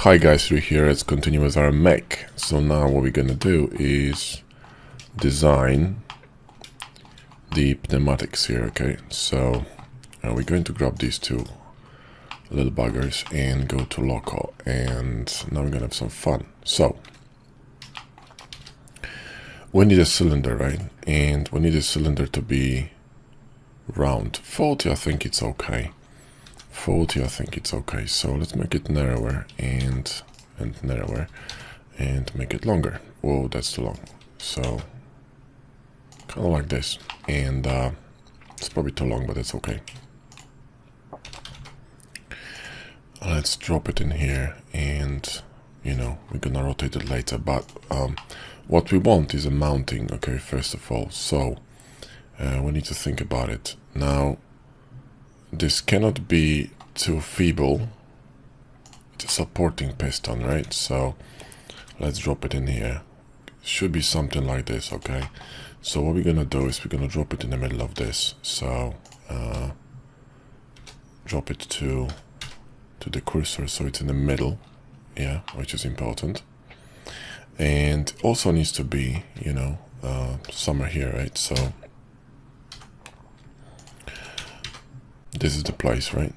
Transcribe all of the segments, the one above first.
Hi guys, we're here. Let's continue with our mech. So now what we're gonna do is design the pneumatics here, okay? So we're going to grab these two little buggers and go to local, and now we're gonna have some fun. So we need a cylinder, right? And we need a cylinder to be round. 40, I think it's okay. 40, I think it's okay. So let's make it narrower and narrower and make it longer. Whoa, that's too long. So kind of like this, and it's probably too long, but it's okay. Let's drop it in here, and you know, we're gonna rotate it later, but what we want is a mounting, okay, first of all. So we need to think about it. Now this cannot be too feeble. It's a supporting piston, right? So let's drop it in here. Should be something like this, okay? So what we're gonna do is we're gonna drop it in the middle of this. So drop it to the cursor so it's in the middle, yeah, which is important. And also needs to be, you know, somewhere here, right? So this is the place, right?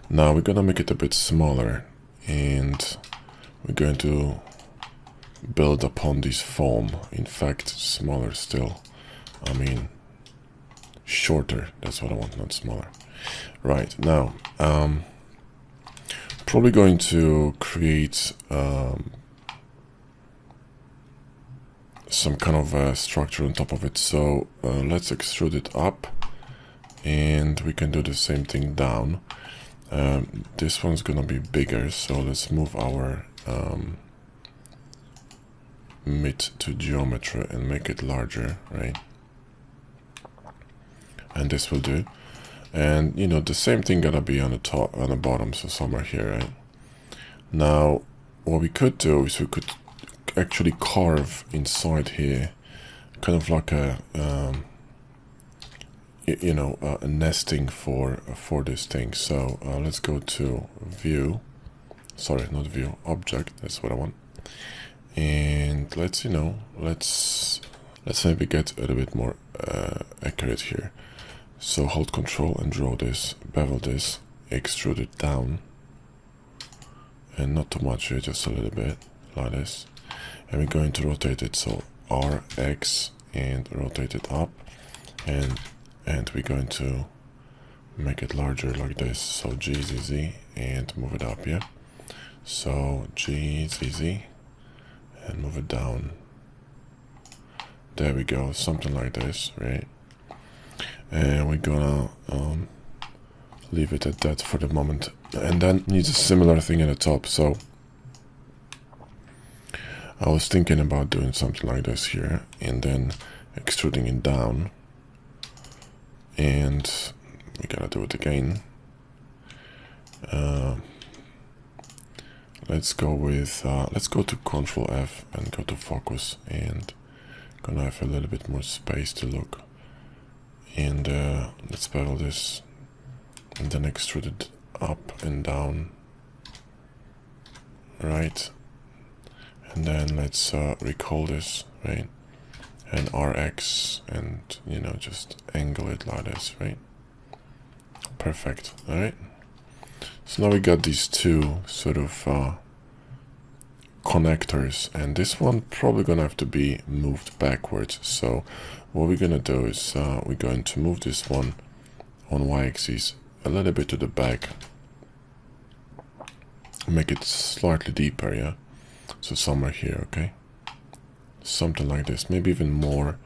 Now we're gonna make it a bit smaller, and we're going to build upon this foam. In fact, smaller still. I mean, shorter. That's what I want, not smaller. Right, now, probably going to create some kind of a structure on top of it. So let's extrude it up, and we can do the same thing down. This one's gonna be bigger, so let's move our mid to geometry and make it larger, right? And this will do. And you know, the same thing gonna be on the top, on the bottom, so somewhere here, right? Now what we could do is we could actually carve inside here kind of like a you know, a nesting for this thing. So let's go to view, sorry, not view, object, that's what I want. And let's, you know, let's maybe get a little bit more accurate here. So hold control and draw this, bevel this, extrude it down, and not too much here, just a little bit like this. And we're going to rotate it, so RX, and rotate it up, and we're going to make it larger like this. So GZZ and move it up, yeah. So GZZ and move it down. There we go, something like this, right? And we're gonna leave it at that for the moment, and then needs a similar thing at the top. So I was thinking about doing something like this here, and then extruding it down, and we gotta do it again. Let's go with let's go to Control F and go to focus, and gonna have a little bit more space to look. And let's bevel this, and then extrude it up and down, right? And then let's recall this, right? And RX, and you know, just angle it like this, right? Perfect. All right, so now we got these two sort of connectors, and this one probably gonna have to be moved backwards. So what we're gonna do is we're going to move this one on y-axis a little bit to the back, make it slightly deeper, yeah, so somewhere here, okay, something like this, maybe even more,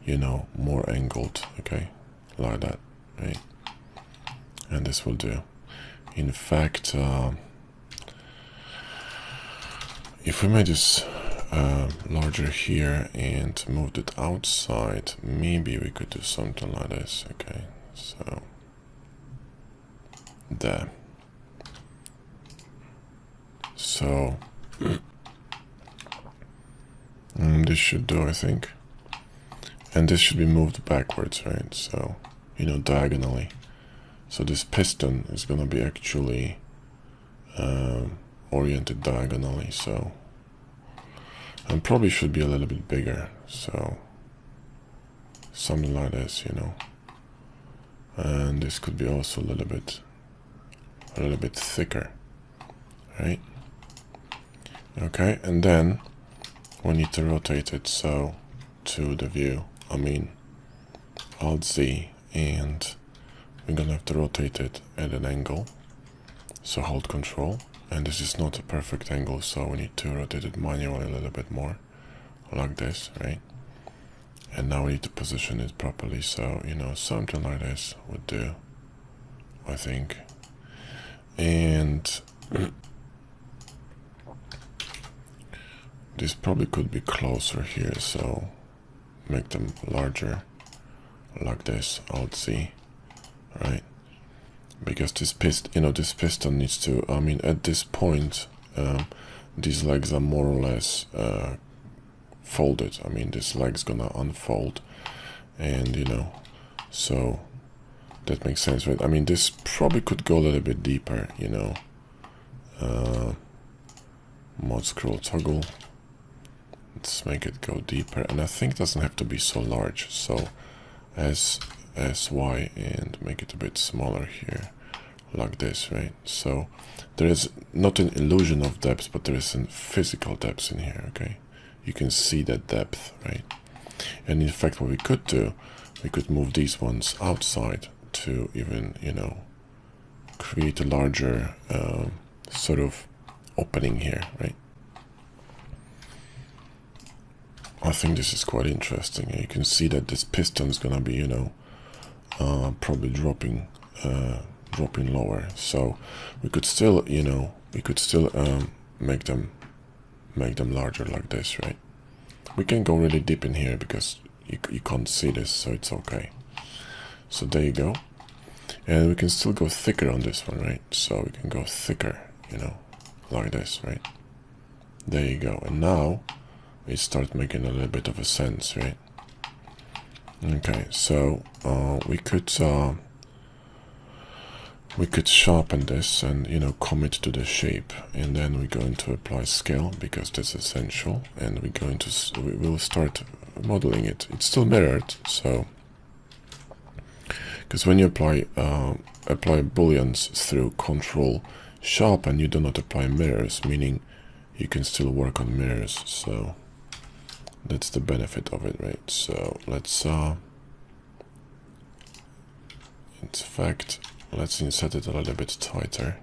you know, more angled, okay, like that, right? And this will do. In fact, if we made this larger here and moved it outside, maybe we could do something like this, okay? So there. So this should do, I think. And this should be moved backwards, right? So, you know, diagonally. So this piston is gonna be actually oriented diagonally, so, and probably should be a little bit bigger, so something like this, you know. And this could be also a little bit thicker, right? Okay, and then we need to rotate it, so to the view, Alt Z, and we're gonna have to rotate it at an angle, so hold Control, and this is not a perfect angle, so we need to rotate it manually a little bit more, like this, right? And now we need to position it properly, so, you know, something like this would do, I think. And this probably could be closer here, so make them larger, like this, Alt Z, right? Because this piston needs to, at this point, these legs are more or less folded. This leg's gonna unfold, and, you know, so that makes sense, right? This probably could go a little bit deeper, you know. Mod scroll toggle. Let's make it go deeper, and I think it doesn't have to be so large, so SY, and make it a bit smaller here, like this, right? So there is not an illusion of depth, but there is a physical depth in here, okay? You can see that depth, right? And in fact, what we could do, we could move these ones outside to even, you know, create a larger sort of opening here, right? I think this is quite interesting. You can see that this piston is gonna be, you know, probably dropping lower. So we could still, you know, make them larger like this, right? We can go really deep in here because you can't see this, so it's okay. So there you go. And we can still go thicker on this one, right? So we can go thicker, you know, like this, right? There you go. And now we start making a little bit of a sense, right? Okay, so we could sharpen this and, you know, commit to the shape, and then we're going to apply scale because that's essential, and we will start modeling it. It's still mirrored, so because when you apply booleans through Control Sharpen, you do not apply mirrors, meaning you can still work on mirrors. So that's the benefit of it, right? So let's in fact, let's insert it a little bit tighter,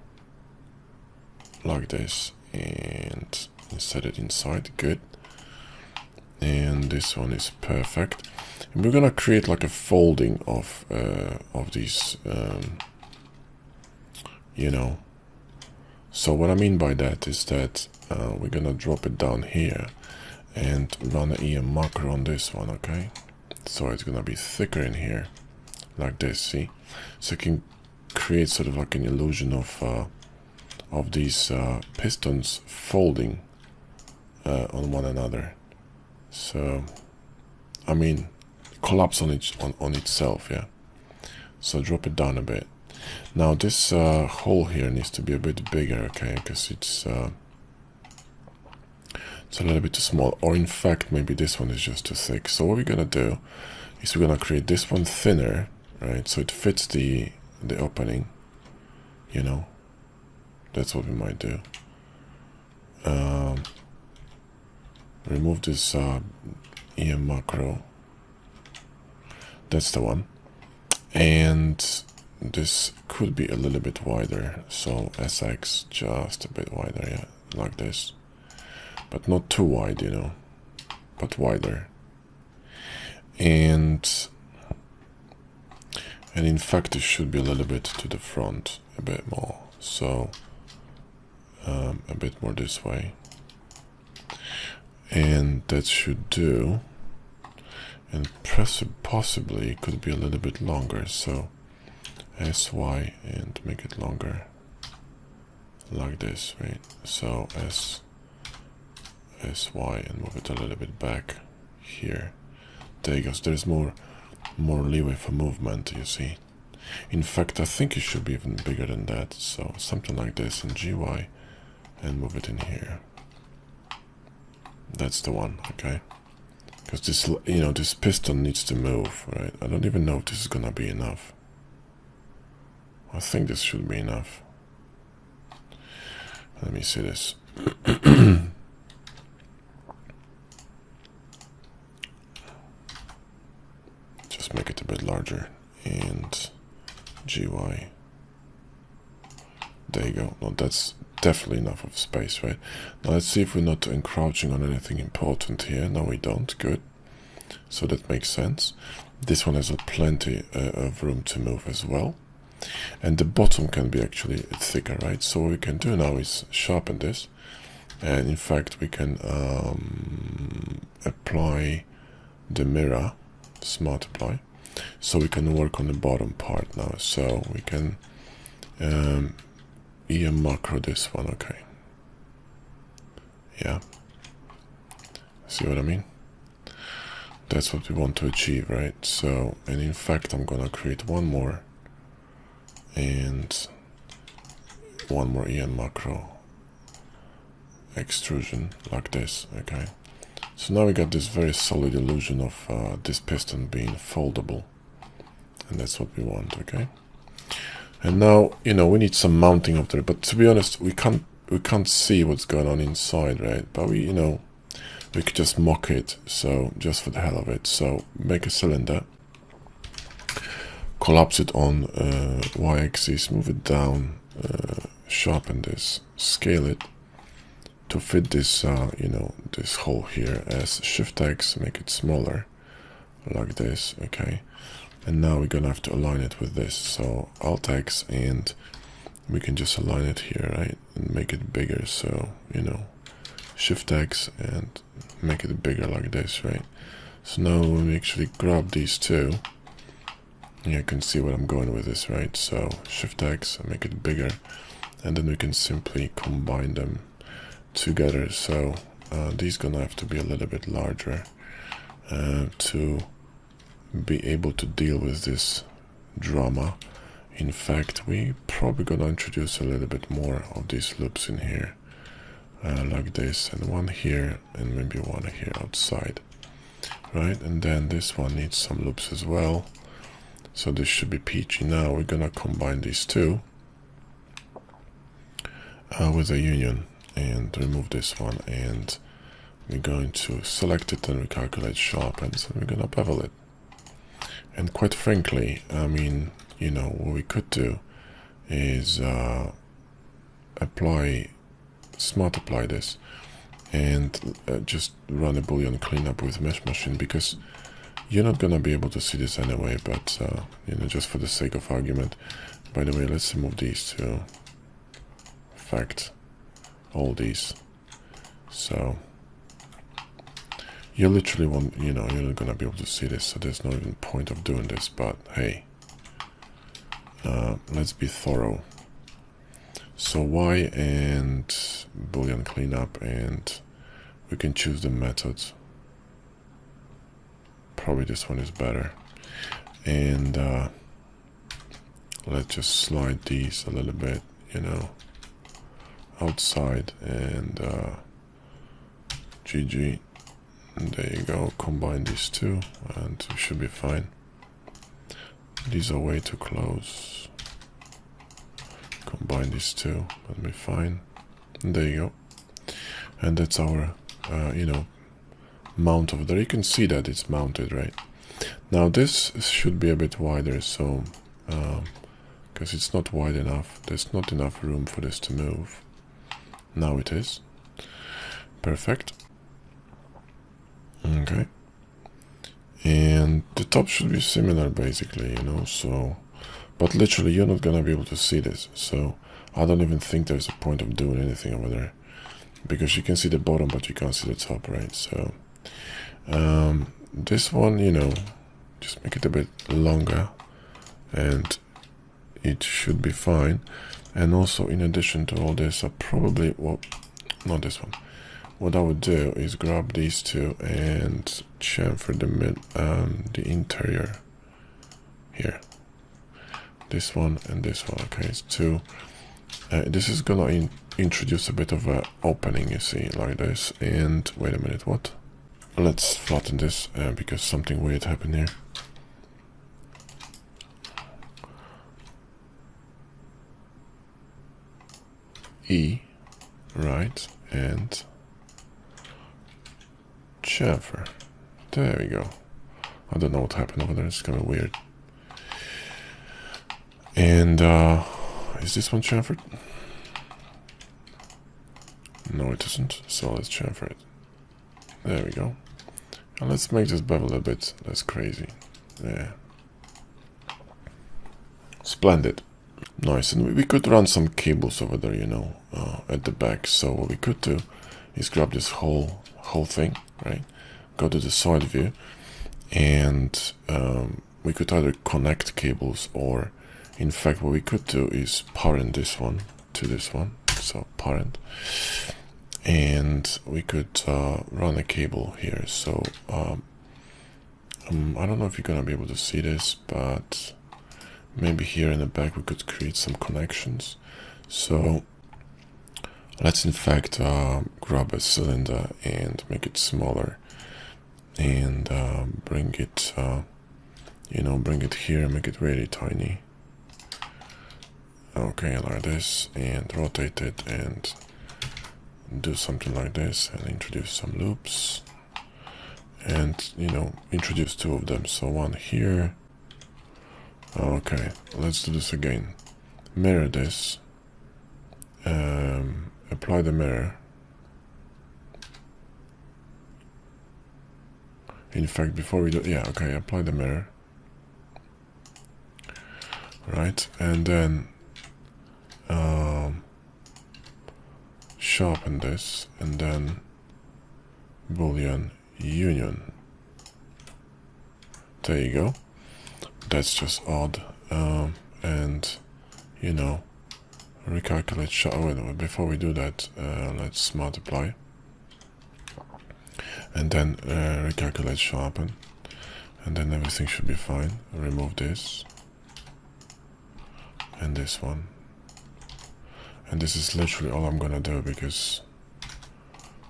like this, and insert it inside. Good. And this one is perfect. And we're gonna create like a folding of these, you know. So what I mean by that is that we're gonna drop it down here and run an EM macro on this one, okay? So it's gonna be thicker in here, like this. See, so you can create sort of like an illusion of these pistons folding on one another. So, I mean, collapse on itself, yeah. So drop it down a bit. Now this hole here needs to be a bit bigger, okay? Because it's a little bit too small, or in fact maybe this one is just too thick. So what we're gonna do is we're gonna create this one thinner, right? So it fits the opening, you know. That's what we might do. Remove this EM macro. That's the one. And this could be a little bit wider. So SX just a bit wider, yeah, like this. But not too wide, you know, but wider. And in fact, it should be a little bit to the front, a bit more. So a bit more this way. And that should do. And possibly it could be a little bit longer. So SY and make it longer, like this, right? So SY and move it a little bit back here. There you go. So there's more leeway for movement, you see. In fact, I think it should be even bigger than that. So something like this, and GY and move it in here. That's the one, okay? Because this, you know, this piston needs to move, right? I don't even know if this is gonna be enough. I think this should be enough. Let me see this. Just make it a bit larger, and GY. There you go. No, that's definitely enough of space, right? Now let's see if we're not encroaching on anything important here. No, we don't. Good. So that makes sense. This one has plenty of room to move as well. And the bottom can be actually thicker, right? So what we can do now is sharpen this. And in fact, we can apply the mirror, smart apply. So we can work on the bottom part now. So we can EM macro this one, okay. Yeah. See what I mean? That's what we want to achieve, right? So, and in fact, I'm gonna create one more and one more EM macro extrusion like this, okay. So now we got this very solid illusion of this piston being foldable, and that's what we want, okay. And now, you know, we need some mounting up there, but to be honest, we can't see what's going on inside, right? But we, you know, we could just mock it, so just for the hell of it. So make a cylinder, collapse it on y-axis, move it down, sharpen this, scale it to fit this, you know, this hole here as Shift-X, make it smaller, like this, okay. And now we're gonna have to align it with this. So Alt-X, and we can just align it here, right? And make it bigger. So, you know, Shift-X and make it bigger like this, right? So now when we actually grab these two, you can see what I'm going with this, right? So Shift-X, make it bigger, and then we can simply combine them together. So these gonna have to be a little bit larger to be able to deal with this drama. In fact, we probably gonna introduce a little bit more of these loops in here, like this, and one here, and maybe one here outside, right? And then this one needs some loops as well, so this should be peachy. Now we're gonna combine these two with a union and remove this one, and we're going to select it and recalculate sharpens, and we're gonna bevel it. And quite frankly, I mean, you know, what we could do is smart apply this and just run a Boolean cleanup with mesh machine, because you're not gonna be able to see this anyway, but you know, just for the sake of argument. By the way, let's remove these two. In fact, all these. So you literally won't, you know, you're not gonna be able to see this, so there's no even point of doing this, but hey, let's be thorough. So Y and Boolean cleanup, and we can choose the methods. Probably this one is better. And let's just slide these a little bit, you know, outside, and GG. And there you go, combine these two, and we should be fine. These are way too close. Combine these two, that'll be fine. And there you go. And that's our, you know, mount over there. You can see that it's mounted, right? Now this should be a bit wider, so, because it's not wide enough. There's not enough room for this to move. Now it is. Perfect. Okay, and the top should be similar basically, you know, so, but literally you're not gonna be able to see this, so I don't even think there's a point of doing anything over there, because you can see the bottom but you can't see the top, right? So this one, you know, just make it a bit longer and it should be fine. And also, in addition to all this, I probably, well, not this one. What I would do is grab these two and chamfer the interior here. This one and this one. Okay, it's two. This is gonna introduce a bit of a opening, you see, like this. And wait a minute, what? Let's flatten this because something weird happened here. E, right, and chamfer. There we go. I don't know what happened over there, it's kind of weird. And is this one chamfered? No, it isn't, so let's chamfer it. There we go. And let's make this bevel a bit less crazy. Yeah. Splendid. Nice. And we could run some cables over there, you know, at the back. So what we could do is grab this whole thing, right? Go to the side view, and we could either connect cables, or in fact what we could do is parent this one to this one. So parent. And we could run a cable here. So I don't know if you're gonna be able to see this, but maybe here in the back we could create some connections. So let's in fact grab a cylinder and make it smaller, and bring it bring it here and make it really tiny. Okay, like this, and rotate it and do something like this, and introduce some loops, and introduce two of them. So one here. Okay, let's do this again. Mirror this, apply the mirror. In fact, before we do, apply the mirror, right? And then sharpen this, and then boolean union. There you go. That's just odd. And recalculate sharpen. Before we do that, let's multiply, and then recalculate sharpen, and then everything should be fine. Remove this and this one, and this is literally all I'm gonna do, because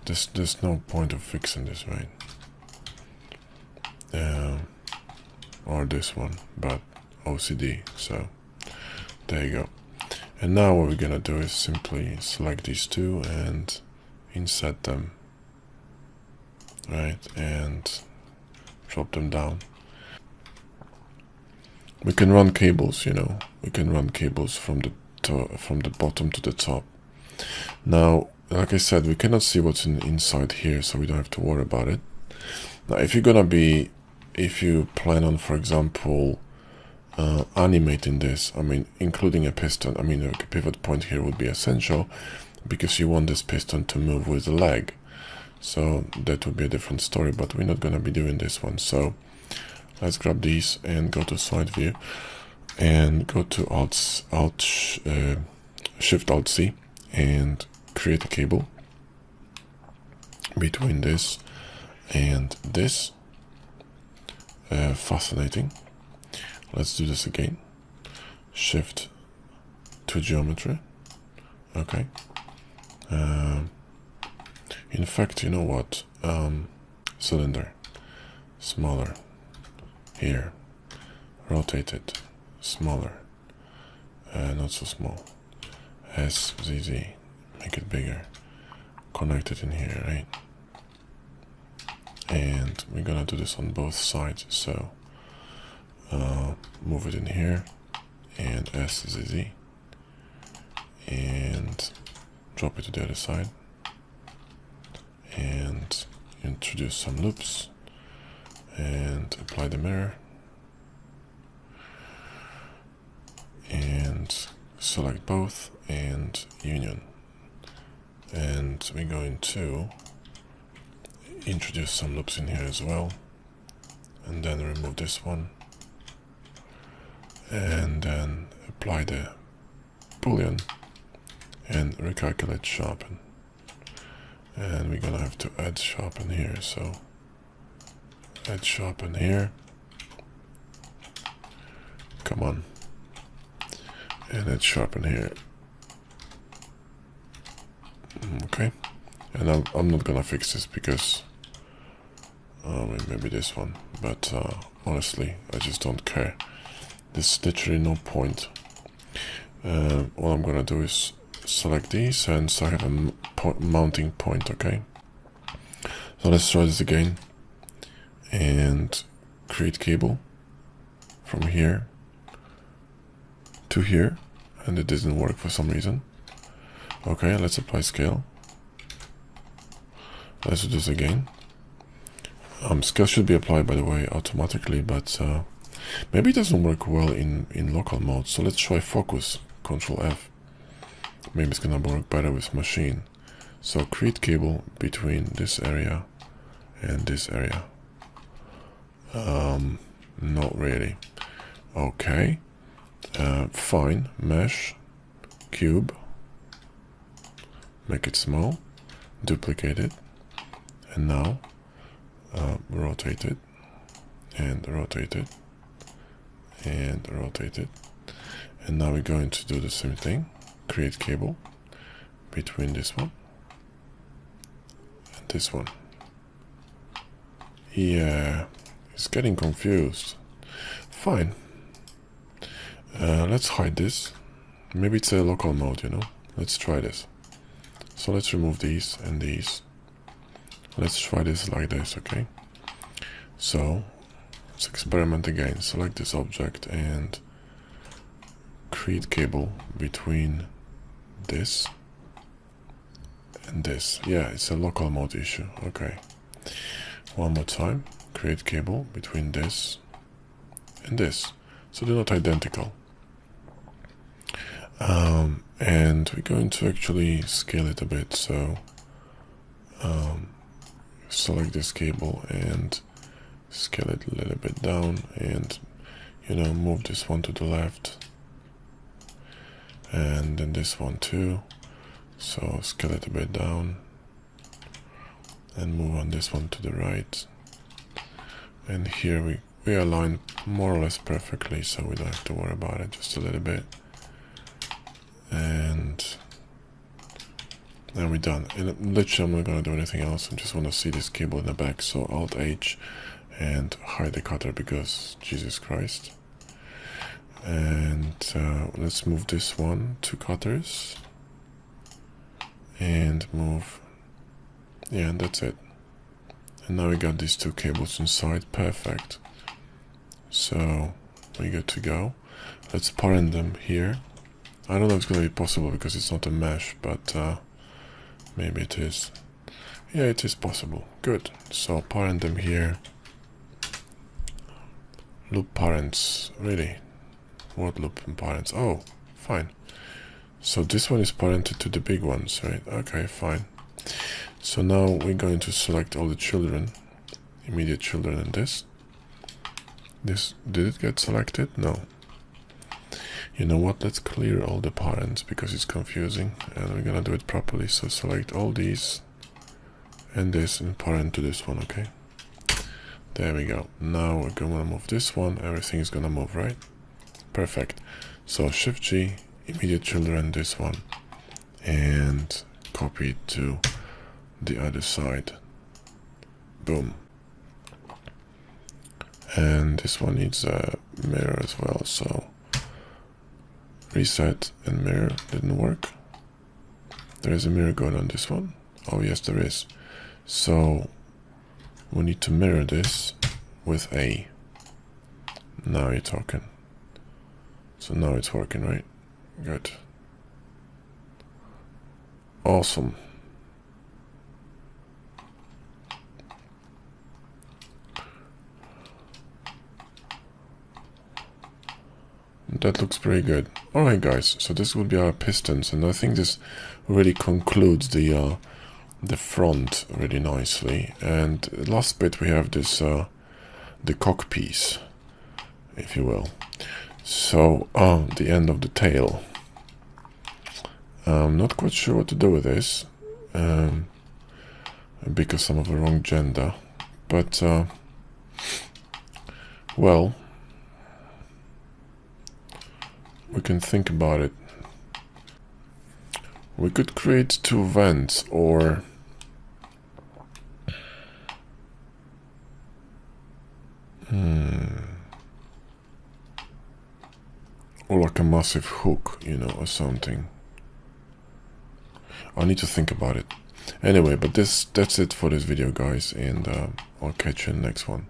there's no point of fixing this, right? Or this one, but OCD. So there you go. And now what we're gonna do is simply select these two and insert them, right, and drop them down. We can run cables, we can run cables from the bottom to the top. Now, like I said, we cannot see what's inside here, so we don't have to worry about it. Now, if you plan on, for example, animating this, including a piston, a pivot point here would be essential, because you want this piston to move with the leg. So that would be a different story, but we're not going to be doing this one. So let's grab these and go to side view, and go to Shift Alt C, and create a cable between this and this. Fascinating. Let's do this again. Shift to geometry. Okay. In fact, you know what? Cylinder. Smaller. Here. Rotate it. Smaller. Not so small. SZZ. Make it bigger. Connect it in here, right? And we're gonna do this on both sides. So move it in here, and SZZ, and drop it to the other side, and introduce some loops, and apply the mirror, and select both, and union. And we're going to introduce some loops in here as well, and then remove this one, and then apply the boolean and recalculate sharpen. And we're gonna have to add sharpen here, so add sharpen here, come on, and add sharpen here, Okay, and I'm not gonna fix this because maybe this one, but honestly I just don't care. There's literally no point. All I'm gonna do is select these, and so I have a mounting point. Okay, so let's try this again and create cable from here to here, and it didn't work for some reason. Okay, let's apply scale. Let's do this again. Scale should be applied, by the way, automatically, but maybe it doesn't work well in local mode. So let's try focus, Control F. Maybe it's gonna work better with machine. So create cable between this area and this area. Not really. Okay, fine. Mesh, cube, make it small, duplicate it, and now rotate it, and rotate it, and rotate it. And now we're going to do the same thing. Create cable between this one and this one. Yeah, it's getting confused. Fine. Let's hide this. Maybe it's a local mode, you know. Let's try this. So let's remove these and these. Let's try this like this, okay? So let's experiment again. Select this object and create cable between this and this. Yeah, it's a local mode issue. Okay. One more time. Create cable between this and this. So they're not identical. And we're going to actually scale it a bit. So select this cable and scale it a little bit down, and you know, move this one to the left, and then this one too. So scale it a bit down and move on this one to the right. And here we align more or less perfectly, so we don't have to worry about it, just a little bit. And then we're done. And literally I'm not going to do anything else. I just want to see this cable in the back. So Alt H and hide the cutter, because Jesus Christ. And let's move this one to cutters and move. Yeah, and that's it. And now we got these two cables inside. Perfect. So we're good to go. Let's parent them here. I don't know if it's going to be possible because it's not a mesh, but maybe it is. Yeah, it is possible. Good. So parent them here. Loop parents. Really? What loop and parents? Oh, fine. So this one is parented to the big ones, right? Okay, fine. So now we're going to select all the children, immediate children, and this. Did it get selected? No. You know what? Let's clear all the parents because it's confusing, and we're gonna do it properly. So select all these and this and parent to this one, okay? There we go. Now we're gonna move this one. Everything is gonna move, right? Perfect. So Shift G, immediate children, this one, and copy it to the other side. Boom. And this one needs a mirror as well, so reset and mirror didn't work. There is a mirror going on this one. Oh yes, there is. So we need to mirror this with A. Now you're talking. So now it's working, right? Good. Awesome. That looks pretty good. Alright guys, so this will be our pistons, and I think this really concludes the front really nicely. And last bit we have this the cock piece, if you will. So the end of the tail. I'm not quite sure what to do with this because I'm of the wrong gender, but well, we can think about it. We could create 2 vents, or or like a massive hook, you know, or something. I need to think about it. Anyway, but that's it for this video, guys, and I'll catch you in the next one.